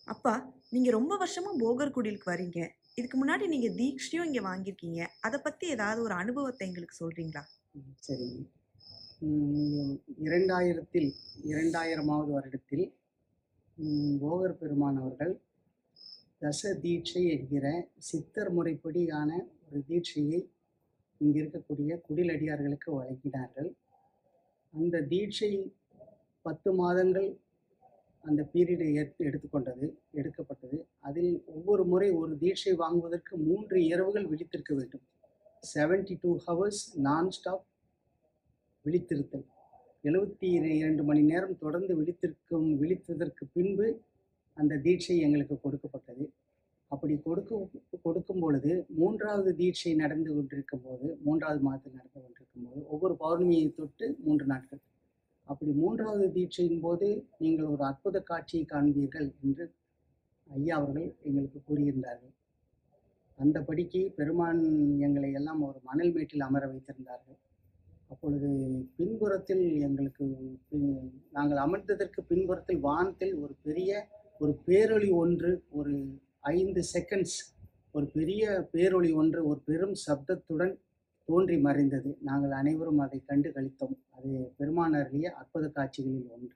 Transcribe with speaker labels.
Speaker 1: அப்பா, நீங்க ரொம்ப வருஷமா போகர் குடிலுக்கு வரீங்க. இதுக்கு முன்னாடி நீங்க தீட்சையும் இங்க வாங்கியிருக்கீங்க. அத பத்தி ஏதாவது ஒரு அனுபவத்த எங்களுக்கு சொல்றீங்களா?
Speaker 2: சரிங்க. 2000 2000வது வருடத்தில் போகர் பெருமான் அவர்கள் தச தீட்சை என்கிற சித்தர் முறைப்படியான ஒரு தீட்சையை இங்க இருக்கக்கூடிய குடிலடியார்களுக்கு வழங்கினார்கள். அந்த தீட்சை 10 மாதங்கள் அந்த பீரியடை எடுத்துக்கொண்டது எடுக்கப்பட்டது. அதில் ஒவ்வொரு முறை ஒரு தீட்சை வாங்குவதற்கு 3 இரவுகள் விழித்திருக்க வேண்டும். 72 ஹவர்ஸ் நான் ஸ்டாப் விழித்திருத்தல். 72 மணி நேரம் தொடர்ந்து விழித்ததற்கு பின்பு அந்த தீட்சை எங்களுக்கு கொடுக்கப்பட்டது. அப்படி கொடுக்கும் பொழுது 3வது தீட்சை நடந்து கொண்டிருக்கும்போது 3வது மாதத்தில் நடந்து கொண்டிருக்கும்போது ஒவ்வொரு பௌர்ணமியை தொட்டு 3 நாட்கள். அப்படி 3வது தீட்சையின் போது நீங்கள் ஒரு அற்புத காட்சியை காண்பீர்கள் என்று ஐயா அவர்கள் எங்களுக்கு கூறியிருந்தார்கள். அந்தபடிக்கு பெருமான் எங்களை எல்லாம் ஒரு மணல் மேட்டில் அமர வைத்திருந்தார்கள். அப்பொழுது பின்புறத்தில் எங்களுக்கு நாங்கள் அமர்ந்ததற்கு பின்புறத்தில் வானத்தில் ஒரு பெரிய ஒரு பேரொளி ஒன்று ஒரு 5 செகண்ட்ஸ் ஒரு பெரிய பேரொளி ஒன்று ஒரு பெரும் சப்தத்துடன் தோன்றி மறைந்தது. நாங்கள் அனைவரும் அதை கண்டு களித்தோம். அது பெருமான் அருளிய அற்புத காட்சிகளில் ஒன்று.